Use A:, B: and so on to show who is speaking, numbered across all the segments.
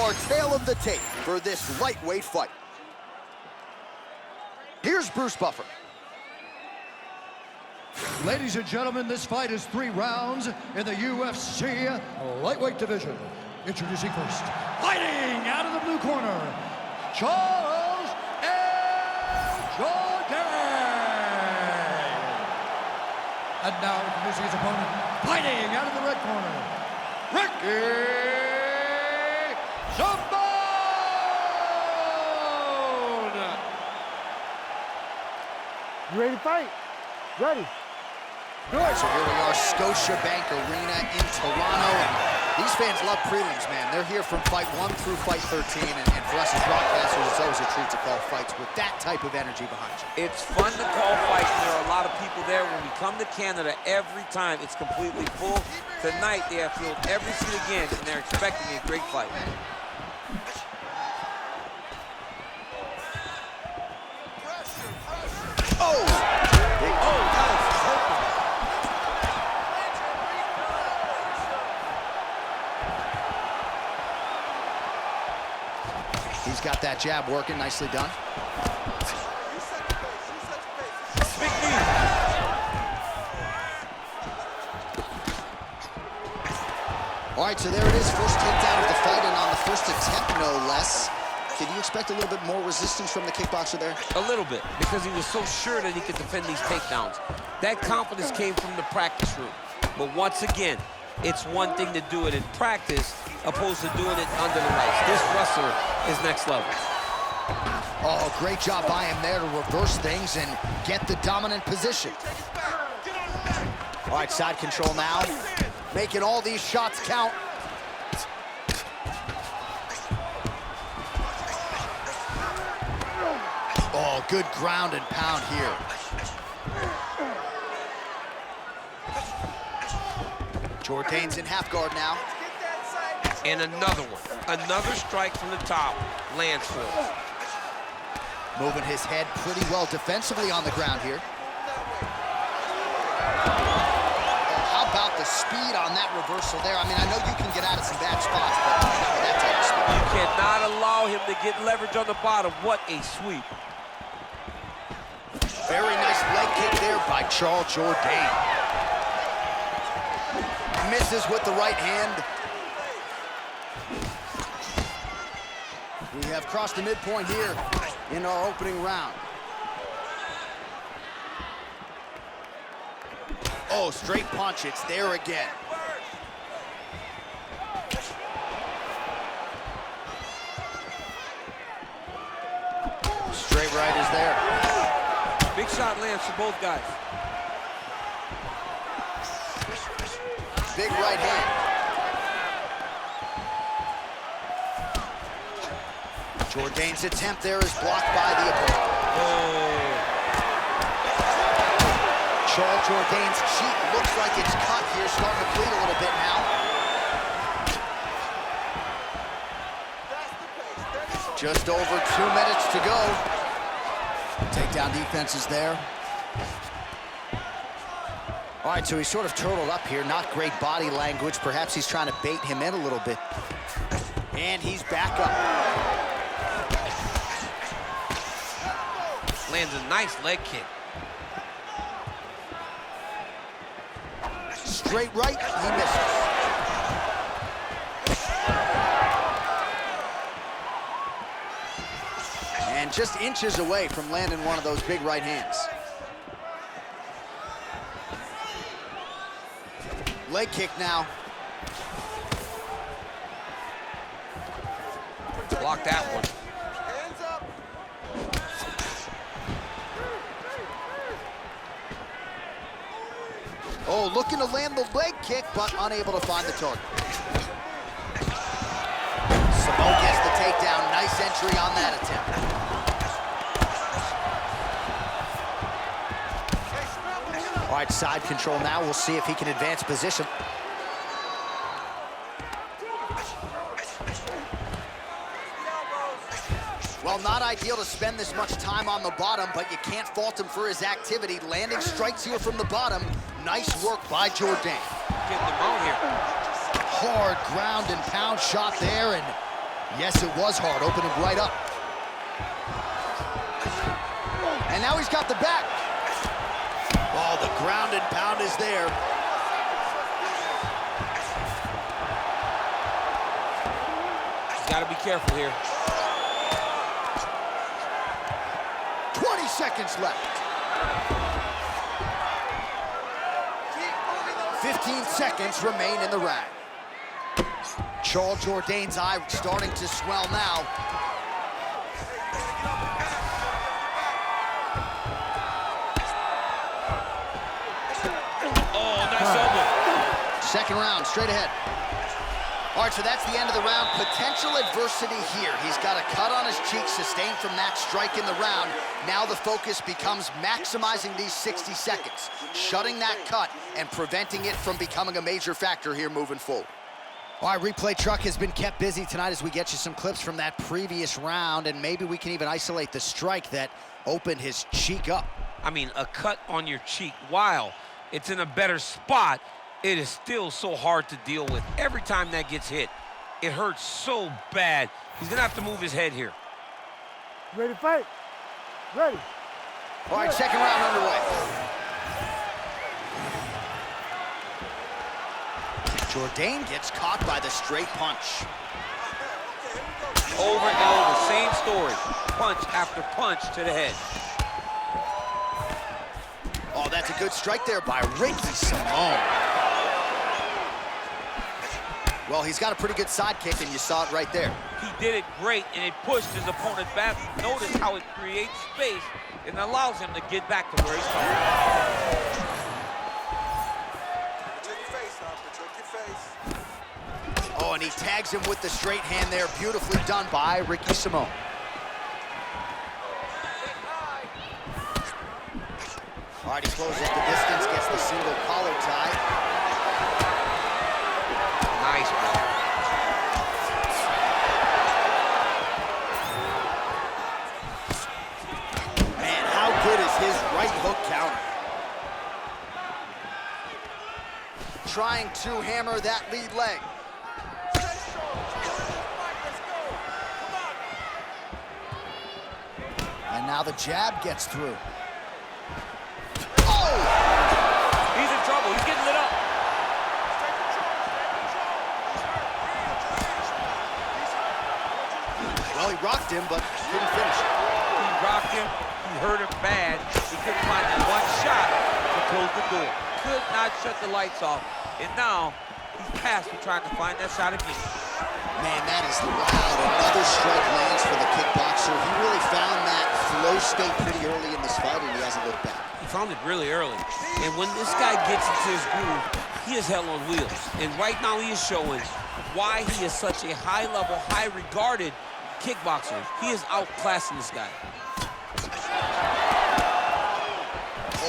A: our tale of the tape for this lightweight fight. Here's Bruce Buffer.
B: Ladies and gentlemen, this fight is 3 rounds in the UFC lightweight division. Introducing first, fighting out of the blue corner, Charles Jourdain. And now introducing his opponent, fighting out of the red corner, Ricky Simone.
C: You ready to fight? Ready.
A: Good. So here we are, Scotiabank Arena in Toronto. And these fans love prelims, man. They're here from fight 1 through fight 13. And for us as broadcasters, it's always a treat to call fights with that type of energy behind you.
D: It's fun to call fights, and there are a lot of people there. When we come to Canada, every time it's completely full. Tonight, they have filled every seat again, and they're expecting a great fight.
A: He's got that jab working, nicely done.
D: Big knee.
A: All right, so there it is, first takedown of the fight, and on the first attempt, no less. Did you expect a little bit more resistance from the kickboxer there?
D: A little bit, because he was so sure that he could defend these takedowns. That confidence came from the practice room. But once again, it's one thing to do it in practice opposed to doing it under the lights. This wrestler is next level.
A: Oh, great job by him there to reverse things and get the dominant position. All right, side control now. Making all these shots count. Oh, good ground and pound here. Jourdain's in half guard now.
D: And another one. Another strike from the top lands for him.
A: Moving his head pretty well defensively on the ground here. How about the speed on that reversal there? I mean, I know you can get out of some bad spots, but not with that type of speed.
D: You cannot allow him to get leverage on the bottom. What a sweep.
A: Very nice leg kick there by Charles Jourdain. Misses with the right hand. We have crossed the midpoint here in our opening round. Oh, straight punch, it's there again. Straight right is there.
D: Big shot lands for both guys.
A: Big right hand. Jourdain's attempt there is blocked by the opponent.
D: Oh.
A: Charles Jourdain's cheek looks like it's cut here, starting to bleed a little bit now. Just over 2 minutes to go. Takedown defense is there. All right, so he's sort of turtled up here. Not great body language. Perhaps he's trying to bait him in a little bit. And he's back up.
D: Lands a nice leg kick.
A: Straight right, he misses. And just inches away from landing one of those big right hands. Leg kick now.
D: Block that one.
A: Oh, looking to land the leg kick, but unable to find the target. Simone gets the takedown. Nice entry on that attempt. All right, side control now. We'll see if he can advance position. Well, not ideal to spend this much time on the bottom, but you can't fault him for his activity. Landing strikes here from the bottom. Nice work by Jourdain.
D: Getting them out here.
A: Hard ground and pound shot there, and Yes, it was hard, opening right up. And now he's got the back. Oh, the ground and pound is there.
D: Got to be careful here.
A: 20 seconds left. 15 seconds remain in the round. Jourdain's eye starting to swell now.
D: Oh, nice elbow.
A: Second round, straight ahead. All right, so that's the end of the round. Potential adversity here. He's got a cut on his cheek sustained from that strike in the round. Now the focus becomes maximizing these 60 seconds, shutting that cut and preventing it from becoming a major factor here moving forward. All right, replay truck has been kept busy tonight as we get you some clips from that previous round, and maybe we can even isolate the strike that opened his cheek up.
D: I mean, a cut on your cheek, while it's in a better spot, it is still so hard to deal with. Every time that gets hit, it hurts so bad. He's gonna have to move his head here.
C: Ready to fight? Ready.
A: All right, second round underway. Jourdain gets caught by the straight punch.
D: Over and over, same story. Punch after punch to the head.
A: Oh, that's a good strike there by Ricky Simone. Well, he's got a pretty good side kick, and you saw it right there.
D: He did it great, and it pushed his opponent back. Notice how it creates space and allows him to get back to where he's coming.
A: Oh, and he tags him with the straight hand there. Beautifully done by Ricky Simone. All right, he closes the distance, gets the single collar tie.
D: Nice, bro.
A: Man, how good is his right hook counter? Trying to hammer that lead leg. And now the jab gets through. Oh!
D: He's in trouble. He's getting lit up.
A: Well, he rocked him, but couldn't finish it.
D: He rocked him. He hurt him bad. He couldn't find that one shot to close the door. Could not shut the lights off. And now he's past for trying to find that shot again.
A: Man, that is loud. Another strike lands for the kickboxer. He really found that flow state pretty early in this fight, and he hasn't looked back.
D: He found it really early. And when this guy gets into his groove, he is hell on wheels. And right now he is showing why he is such a high-level, high-regarded kickboxer. He is outclassing this guy.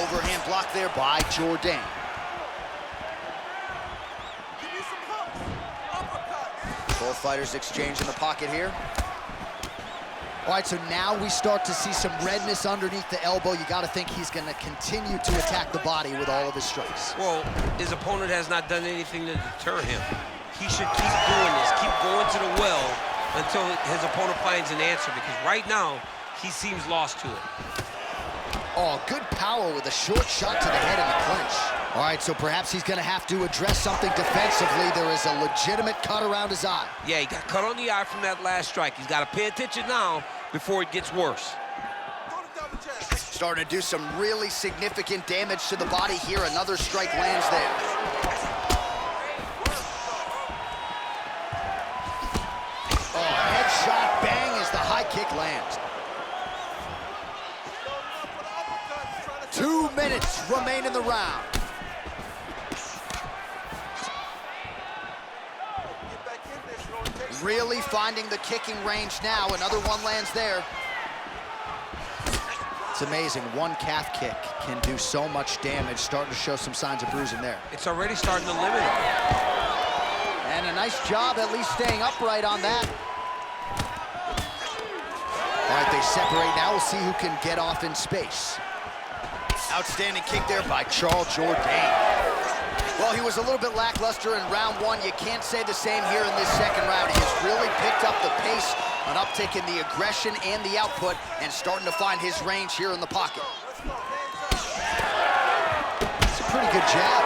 A: Overhand block there by Jourdain. Both fighters exchange in the pocket here. All right, so now we start to see some redness underneath the elbow. You got to think he's going to continue to attack the body with all of his strikes.
D: Well, his opponent has not done anything to deter him. He should keep doing this, keep going to the well until his opponent finds an answer, because right now, he seems lost to it.
A: Oh, good power with a short shot to the head in the clinch. All right, so perhaps he's going to have to address something defensively. There is a legitimate cut around his eye.
D: Yeah, he got cut on the eye from that last strike. He's got to pay attention now before it gets worse.
A: Starting to do some really significant damage to the body here. Another strike lands there. Oh, headshot bang as the high kick lands. 2 minutes remain in the round. Really finding the kicking range now. Another one lands there. It's amazing. One calf kick can do so much damage. Starting to show some signs of bruising there.
D: It's already starting to limit him.
A: And a nice job at least staying upright on that. All right, they separate now. We'll see who can get off in space. Outstanding kick there by Jourdain. Well, he was a little bit lackluster in round one. You can't say the same here in this second round. He has really picked up the pace uptick in the aggression and the output, and starting to find his range here in the pocket. It's a pretty good jab.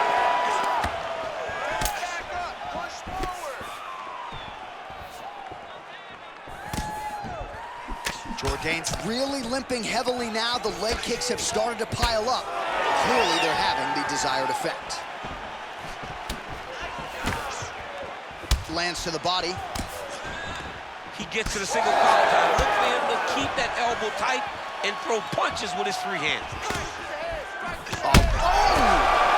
A: Jourdain's really limping heavily now. The leg kicks have started to pile up. Clearly, they're having the desired effect. Lands to the body.
D: He gets to the single collar time. Look for him to keep that elbow tight and throw punches with his free hands.
A: Oh!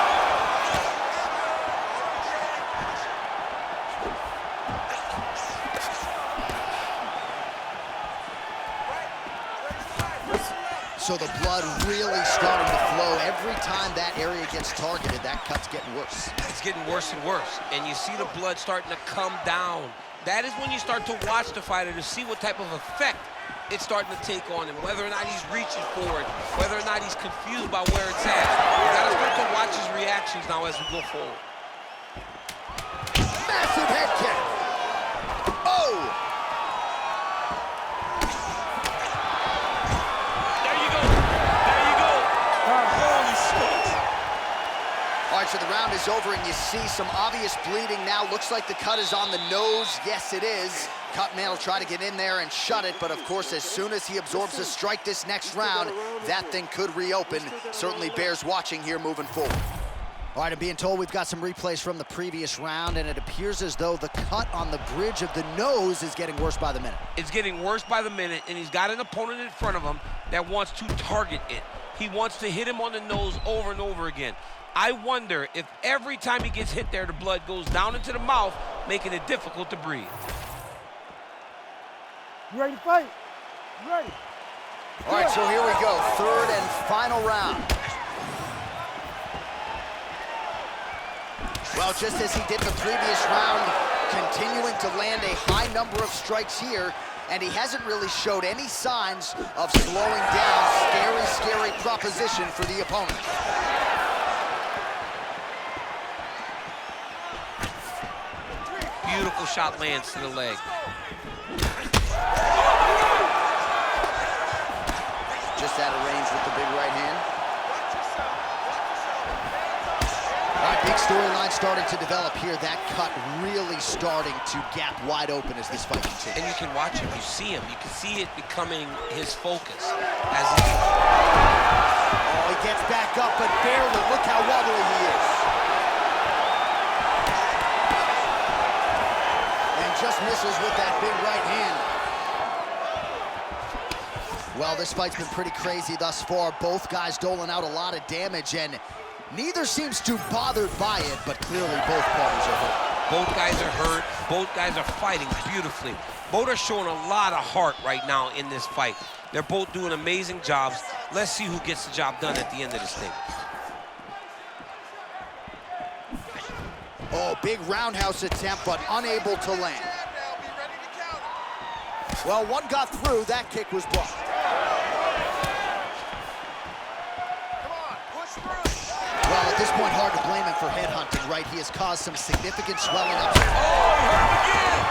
A: So the blood really starting to flow. Every time that area gets targeted, that cut's getting worse.
D: It's getting worse and worse. And you see the blood starting to come down. That is when you start to watch the fighter to see what type of effect it's starting to take on him, whether or not he's reaching forward, whether or not he's confused by where it's at. You gotta start to watch his reactions now as we go forward.
A: Massive head kick. Oh! All right, so the round is over, and you see some obvious bleeding now. Looks like the cut is on the nose. Yes, it is. Cutman will try to get in there and shut it, but of course, as soon as he absorbs a strike this next round, that thing could reopen. Certainly bears watching here moving forward. All right, I'm being told we've got some replays from the previous round, and it appears as though the cut on the bridge of the nose is getting worse by the minute.
D: It's getting worse by the minute, and he's got an opponent in front of him that wants to target it. He wants to hit him on the nose over and over again. I wonder if every time he gets hit there, the blood goes down into the mouth, making it difficult to breathe.
C: You ready to fight? You ready?
A: All right, so here we go. Third and final round. Well, just as he did in the previous round, continuing to land a high number of strikes here, and he hasn't really showed any signs of slowing down. Scary, scary proposition for the opponent.
D: Beautiful shot lands to the leg.
A: Just out of range with the big right hand. All right, big storyline starting to develop here. That cut really starting to gap wide open as this fight continues.
D: And you can watch him, you see him. You can see it becoming his focus. As he...
A: Oh, he gets back up, but barely. Look how wobbly he is. Just misses with that big right hand. Well, this fight's been pretty crazy thus far. Both guys doling out a lot of damage, and neither seems too bothered by it, but clearly both parties are hurt.
D: Both guys are hurt. Both guys are fighting beautifully. Both are showing a lot of heart right now in this fight. They're both doing amazing jobs. Let's see who gets the job done at the end of this thing.
A: Oh, big roundhouse attempt, but unable to land. Well, one got through. That kick was blocked. Well, at this point, hard to blame him for headhunting, right? He has caused some significant swelling up.
D: Oh, he hurt him again!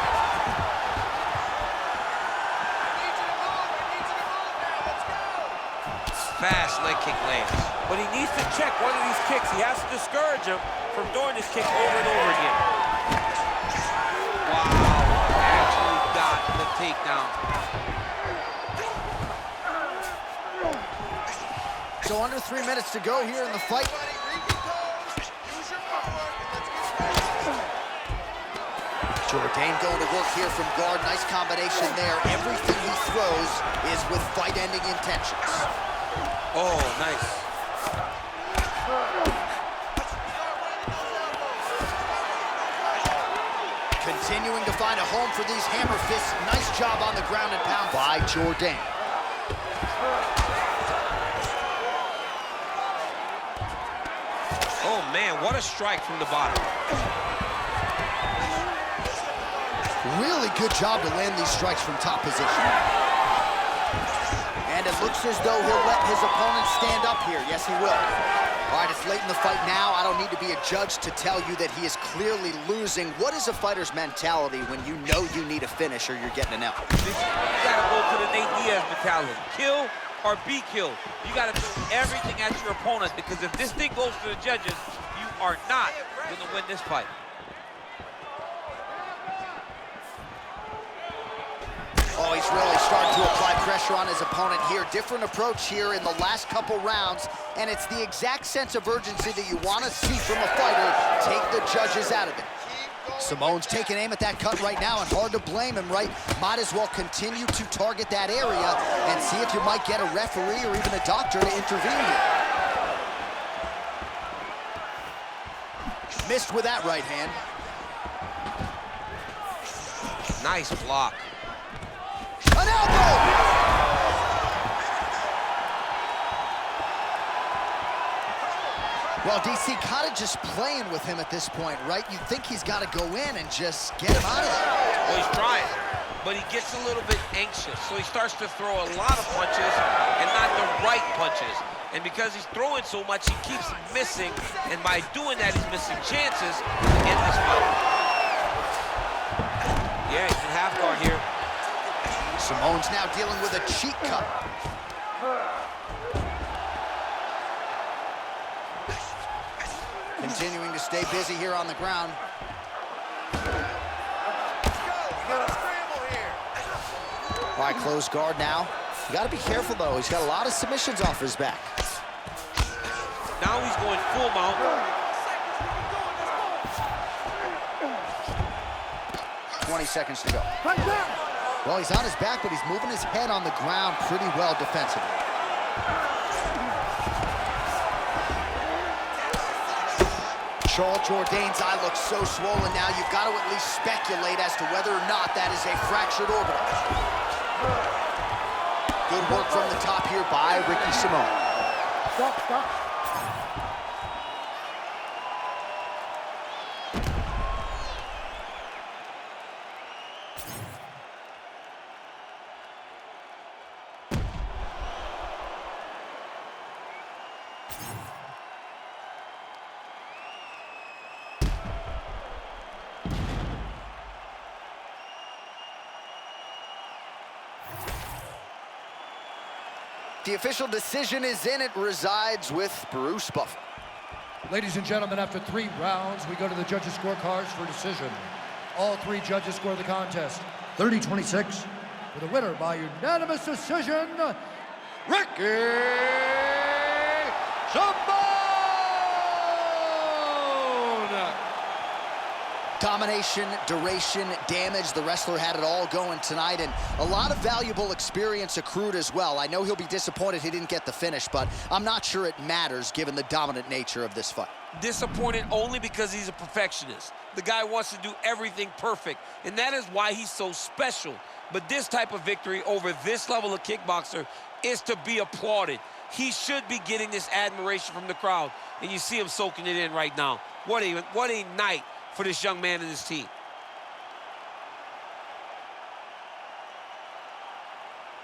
D: Fast leg kick lands.
E: But he needs to check one of these kicks. He has to discourage him from doing this kick over and over again.
D: Wow, actually got the takedown.
A: So under 3 minutes to go here in the fight. Jourdain going to work here from guard. Nice combination there. Everything he throws is with fight-ending intentions.
D: Oh, nice.
A: Continuing to find a home for these hammer fists. Nice job on the ground and pound by Jourdain.
D: Oh, man, what a strike from the bottom.
A: Really good job to land these strikes from top position. And and it looks as though he'll let his opponent stand up here. Yes, he will. All right, it's late in the fight now. I don't need to be a judge to tell you that he is clearly losing. What is a fighter's mentality when you know you need a finish or you're getting an L?
E: You gotta go to the Nate Diaz mentality. Kill or be killed. You gotta do everything at your opponent, because if this thing goes to the judges, you are not gonna win this fight.
A: Oh, he's really starting to apply pressure on his opponent here. Different approach here in the last couple rounds, and it's the exact sense of urgency that you want to see from a fighter. Take the judges out of it. Simone's taking aim at that cut right now, and hard to blame him, right? Might as well continue to target that area and see if you might get a referee or even a doctor to intervene here. Missed with that right hand.
D: Nice block.
A: An elbow! Well, DC kind of just playing with him at this point, right? You think he's got to go in and just get him out of there.
D: Well, he's trying, but he gets a little bit anxious, so he starts to throw a lot of punches and not the right punches. And because he's throwing so much, he keeps missing, and by doing that, he's missing chances in this fight. Yeah, he's in half guard here.
A: Simone's now dealing with a cheek cut. Continuing to stay busy here on the ground. All right, close guard now. You got to be careful, though. He's got a lot of submissions off his back.
E: Now he's going full mount.
A: 20 seconds to go.
C: Right there.
A: Well, he's on his back, but he's moving his head on the ground pretty well defensively. Jourdain's eye looks so swollen now, you've got to at least speculate as to whether or not that is a fractured orbital. Good work from the top here by Ricky Simone.
C: Stop, stop.
A: The official decision is in. It resides with Bruce Buffer.
B: Ladies and gentlemen, after 3 rounds, we go to the judges' scorecards for decision. All 3 judges score the contest 30-26, with a winner by unanimous decision, Ricky Simone!
A: Domination, duration, damage, the wrestler had it all going tonight, and a lot of valuable experience accrued as well. I know he'll be disappointed he didn't get the finish, but I'm not sure it matters given the dominant nature of this fight.
D: Disappointed only because he's a perfectionist. The guy wants to do everything perfect, and that is why he's so special. But this type of victory over this level of kickboxer is to be applauded. He should be getting this admiration from the crowd, and you see him soaking it in right now. What a night for this young man and his team.